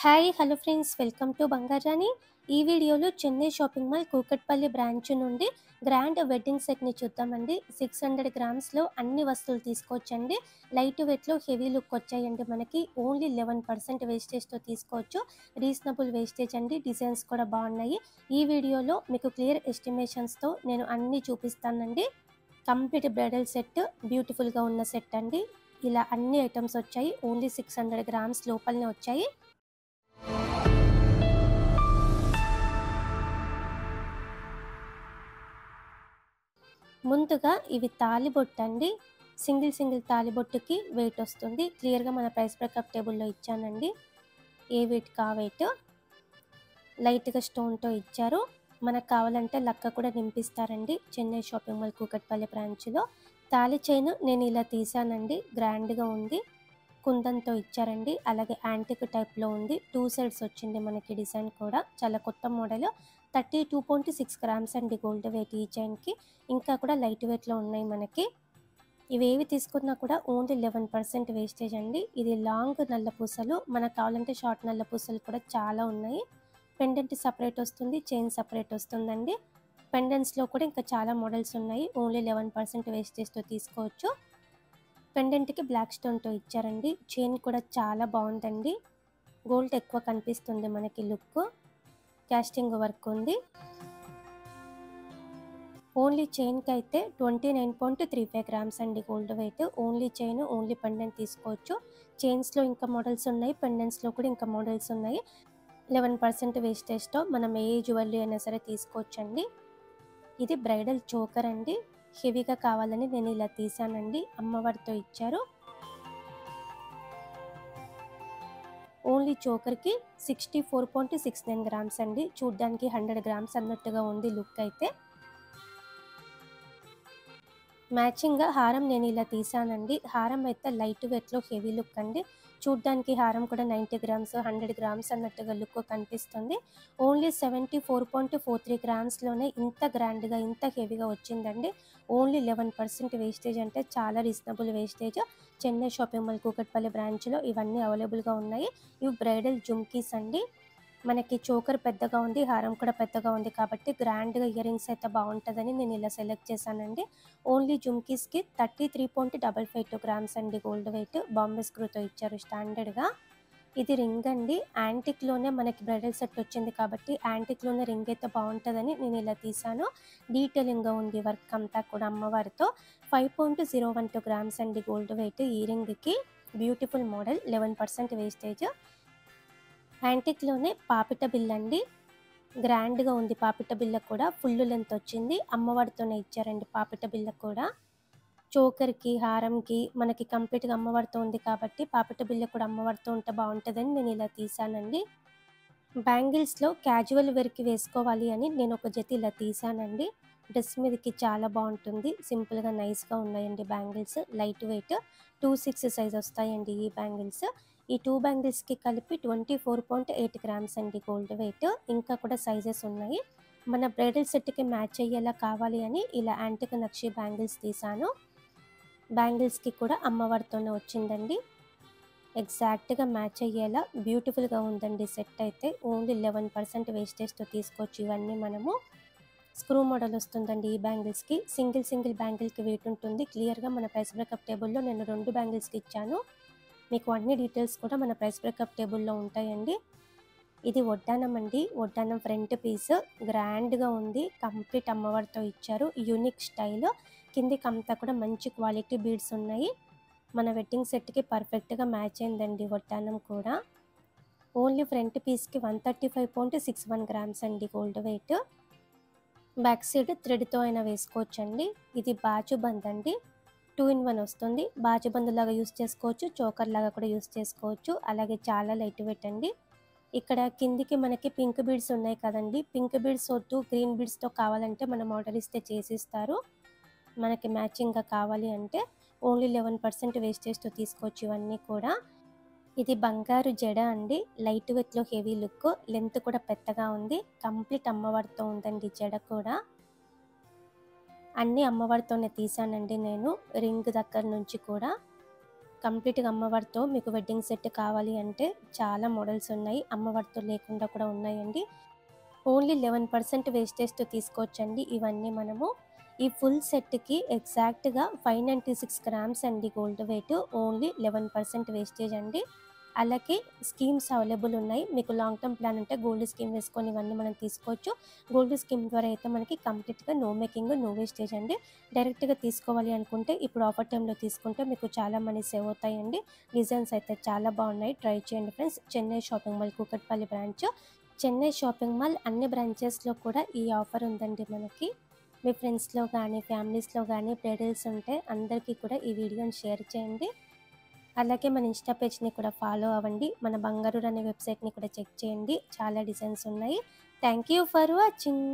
Hi hello friends, welcome to Bangarani. ఈ వీడియోలో Chennai shopping mall Kukatpally branch నుండి గ్రాండ్ వెడ్డింగ్ సెట్ని చూద్దామండి. 600 గ్రామ్స్లో అన్ని వస్తువులు తీసుకోవచ్చండి. లైట్ వెయిట్లో హెవీ లుక్ వచ్చాయండి. మనకి ఓన్లీ 11% వేస్టేజ్తో తీసుకోవచ్చు. రీజనబుల్ వేస్టేజ్ అండి. డిజైన్స్ కూడా బాగున్నాయి. ఈ వీడియోలో మీకు క్లియర్ ఎస్టిమేషన్స్తో నేను అన్నీ చూపిస్తానండి. కంప్లీట్ బ్రైడల్ సెట్, బ్యూటిఫుల్గా ఉన్న సెట్ అండి. ఇలా అన్ని ఐటమ్స్ వచ్చాయి. ఓన్లీ 600 గ్రామ్స్ లోపలనే వచ్చాయి. ముందుగా ఇవి తాలిబొట్టు అండి. సింగిల్ తాలిబొట్టుకి వెయిట్ వస్తుంది. క్లియర్గా మన ప్రైస్ బ్రేకప్ టేబుల్లో ఇచ్చానండి. ఏ వెయిట్కి ఆ వెయిట్. లైట్గా స్టోన్తో ఇచ్చారు. మనకు కావాలంటే లక్క కూడా నింపిస్తారండి చెన్నై షాపింగ్ మాల్ కూకట్పల్లి బ్రాంచ్లో. తాలి చైన్ నేను ఇలా తీసానండి. గ్రాండ్గా ఉంది. కుందంతో ఇచ్చారండి. అలాగే యాంటిక్ టైప్లో ఉంది. 2 సైడ్స్ వచ్చింది మనకి. డిజైన్ కూడా చాలా కొత్త మోడల్. 32.6 గ్రామ్స్ అండి గోల్డ్ వెయిట్ ఈ చైన్కి. ఇంకా కూడా లైట్ వెయిట్లో ఉన్నాయి మనకి. ఇవేవి తీసుకున్నా కూడా ఓన్లీ 11% వేస్టేజ్ అండి. ఇది లాంగ్ నల్ల పూసలు. మనకు కావాలంటే షార్ట్ నల్ల పూసలు కూడా చాలా ఉన్నాయి. పెండెంట్ సపరేట్ వస్తుంది, చైన్ సపరేట్ వస్తుందండి. పెండెంట్స్లో కూడా ఇంకా చాలా మోడల్స్ ఉన్నాయి. ఓన్లీ 11% వేస్టేజ్తో తీసుకోవచ్చు. పెండెంట్కి బ్లాక్ స్టోన్తో ఇచ్చారండి. చైన్ కూడా చాలా బాగుందండి. గోల్డ్ ఎక్కువ కనిపిస్తుంది మనకి. లుక్ కాస్టింగ్ వర్క్ ఉంది. ఓన్లీ చైన్కి అయితే 29.35 గ్రామ్స్ అండి gold wait. Only chain, only pendant తీసుకోవచ్చు. చైన్స్లో ఇంకా మోడల్స్ ఉన్నాయి, పెండెంట్స్లో కూడా ఇంకా మోడల్స్ ఉన్నాయి. 11% వేస్టేజ్తో మనం ఏ జ్యువెలరీ అయినా సరే తీసుకోవచ్చండి. ఇది బ్రైడల్ చోకర్ అండి. హెవీగా కావాలని నేను ఇలా తీసానండి. అమ్మవారితో ఇచ్చారు. ఓన్లీ చోకర్కి 64.69 గ్రామ్స్ అండి. చూడ్డానికి 100 గ్రామ్స్ అన్నట్టుగా ఉంది లుక్ అయితే. మ్యాచింగ్గా హారం నేను ఇలా తీసానండి. హారం అయితే లైట్ వెయిట్లో హెవీ లుక్ అండి. చూడ్డానికి హారం కూడా 90 గ్రామ్స్ 100 గ్రామ్స్ అన్నట్టుగా లుక్ కనిపిస్తుంది. ఓన్లీ 74.43 గ్రామ్స్లోనే ఇంత గ్రాండ్గా ఇంత హెవీగా వచ్చిందండి. ఓన్లీ 11% వేస్టేజ్ అంటే చాలా reasonable wastage. Chennai shopping mall Kukatpally బ్రాంచ్లో ఇవన్నీ అవైలబుల్గా ఉన్నాయి. ఇవి బ్రైడల్ జుమ్కీస్ అండి. మనకి చోకర్ పెద్దగా ఉంది, హారం కూడా పెద్దగా ఉంది కాబట్టి గ్రాండ్గా ఇయర్ రింగ్స్ అయితే బాగుంటుందని నేను ఇలా సెలెక్ట్ చేశానండి. ఓన్లీ జుమ్కీస్కి 33.552 గ్రామ్స్ అండి గోల్డ్ వెయిట్. బాంబే స్క్రూతో ఇచ్చారు స్టాండర్డ్గా. ఇది రింగ్ అండి. యాంటిక్లోనే మనకి బ్రైడల్ సెట్ వచ్చింది కాబట్టి యాంటిక్లోనే రింగ్ అయితే బాగుంటుందని నేను ఇలా తీసాను. డీటెయిలింగ్గా ఉంది వర్క్ అంతా కూడా అమ్మవారితో. 5.012 గ్రామ్స్ అండి గోల్డ్ వెయిట్ ఈ రింగ్కి. Beautiful model, 11% wastage. యాంటిక్లోనే పాపిట బిల్ అండి. గ్రాండ్గా ఉంది పాపిట బిల్ల కూడా. ఫుల్ లెంత్ వచ్చింది. అమ్మవారితోనే ఇచ్చారండి పాపిట బిల్ల కూడా. చోకర్కి, హారంకి మనకి కంప్లీట్గా అమ్మవారితో ఉంది కాబట్టి పాపిట బిల్ల కూడా అమ్మవారితో ఉంటే బాగుంటుందని నేను ఇలా తీసానండి. బ్యాంగిల్స్లో క్యాజువల్ వేర్కి వేసుకోవాలి అని నేను ఒక జత ఇలా తీసానండి. డ్రెస్ మీదకి చాలా బాగుంటుంది. సింపుల్గా నైస్గా ఉన్నాయండి బ్యాంగిల్స్. లైట్ వెయిట్ 2/6 సైజ్ వస్తాయండి ఈ బ్యాంగిల్స్. ఈ 2 బ్యాంగిల్స్కి కలిపి 24.8 గ్రామ్స్ అండి గోల్డ్ వెయిట్. ఇంకా కూడా సైజెస్ ఉన్నాయి. మన బ్రైడల్ సెట్కి మ్యాచ్ అయ్యేలా కావాలి అని ఇలా యాంటిక్ నక్షి బ్యాంగిల్స్ తీసాను. బ్యాంగిల్స్కి కూడా అమ్మవారితోనే వచ్చిందండి. ఎగ్జాక్ట్గా మ్యాచ్ అయ్యేలా బ్యూటిఫుల్గా ఉందండి సెట్ అయితే. ఓన్లీ 11% వేస్టేజ్తో తీసుకోవచ్చు ఇవన్నీ మనము. స్క్రూ మోడల్ వస్తుందండి ఈ బ్యాంగిల్స్కి. సింగిల్ బ్యాంగిల్కి వెయిట్ ఉంటుంది. క్లియర్గా మన ప్రైస్ బ్రేకప్ టేబుల్లో నేను 2 బ్యాంగిల్స్కి ఇచ్చాను. మీకు అన్ని డీటెయిల్స్ కూడా మన ప్రైస్ బ్రేకప్ టేబుల్లో ఉంటాయండి. ఇది వడ్డానం అండి. వడ్డానం ఫ్రంట్ పీస్ గ్రాండ్గా ఉంది. కంప్లీట్ అమ్మవారితో ఇచ్చారు. Unique style. కిందికి అంతా కూడా మంచి క్వాలిటీ బీడ్స్ ఉన్నాయి. మన వెడ్డింగ్ సెట్కి పర్ఫెక్ట్గా మ్యాచ్ అయిందండి వడ్డానం కూడా. ఓన్లీ ఫ్రంట్ పీస్కి 135.61 గ్రామ్స్ అండి గోల్డ్ వెయిట్. బ్యాక్ సైడ్ థ్రెడ్తో అయినా వేసుకోవచ్చండి. ఇది బాజుబంద్ అండి. 2 in 1 వస్తుంది. బాజుబంద్ లాగా యూస్ చేసుకోవచ్చు, చోకర్ లాగా కూడా యూస్ చేసుకోవచ్చు. అలాగే చాలా లైట్ వెయిట్ అండి. ఇక్కడ కిందికి మనకి పింక్ బీడ్స్ ఉన్నాయి కదండి. పింక్ బీడ్స్ వద్దు, గ్రీన్ బీడ్స్తో కావాలంటే మనం ఆర్డర్ ఇస్తే చేసిస్తారు. మనకి మ్యాచింగ్గా కావాలి అంటే ఓన్లీ 11% వేస్టేజ్తో తీసుకోవచ్చు ఇవన్నీ కూడా. ఇది బంగారు జడ అండి. లైట్ వెయిట్లో హెవీ లుక్. లెంత్ కూడా పెద్దగా ఉంది. కంప్లీట్ అమ్మవారితో ఉందండి జడ కూడా. అన్నీ అమ్మవారితోనే తీసానండి నేను. రింగ్ దగ్గర నుంచి కూడా. కంప్లీట్‌గా అమ్మవారితో మీకు వెడ్డింగ్ సెట్ కావాలి అంటే చాలా మోడల్స్ ఉన్నాయి. అమ్మవారితో లేకుండా కూడా ఉన్నాయండి. ఓన్లీ 11% వేస్టేజ్‌తో తీసుకోవచ్చండి ఇవన్నీ మనము. ఈ ఫుల్ సెట్‌కి ఎగ్జాక్ట్‌గా 596 గ్రామ్స్ అండి గోల్డ్ వెయిట్. ఓన్లీ 11% వేస్టేజ్ అండి. అలాగే స్కీమ్స్ అవైలబుల్ ఉన్నాయి. మీకు లాంగ్ టర్మ్ ప్లాన్ ఉంటే గోల్డ్ స్కీమ్ వేసుకొని ఇవన్నీ మనం తీసుకోవచ్చు. గోల్డ్ స్కీమ్ ద్వారా అయితే మనకి కంప్లీట్‌గా నో మేకింగ్, నో వేస్టేజ్ అండి. డైరెక్ట్‌గా తీసుకోవాలి అనుకుంటే ఇప్పుడు ఆఫర్ టైమ్‌లో తీసుకుంటే మీకు చాలా మనీ సేవ్ అవుతాయండి. డిజైన్స్ అయితే చాలా బాగున్నాయి. ట్రై చేయండి friends. Chennai shopping mall Kukatpally branch. Chennai shopping mall అన్ని బ్రాంచెస్‌లో కూడా ఈ ఆఫర్ ఉందండి మనకి. మీ ఫ్రెండ్స్‌లో కానీ, ఫ్యామిలీస్‌లో కానీ బ్రైడల్స్ ఉంటే అందరికీ కూడా ఈ వీడియోని షేర్ చేయండి. అలాగే మన ఇన్‌స్టా పేజ్‌ని కూడా ఫాలో అవ్వండి. మన బంగారు అనే వెబ్‌సైట్‌ని కూడా చెక్ చేయండి. చాలా డిజైన్స్ ఉన్నాయి. Thank you for watching.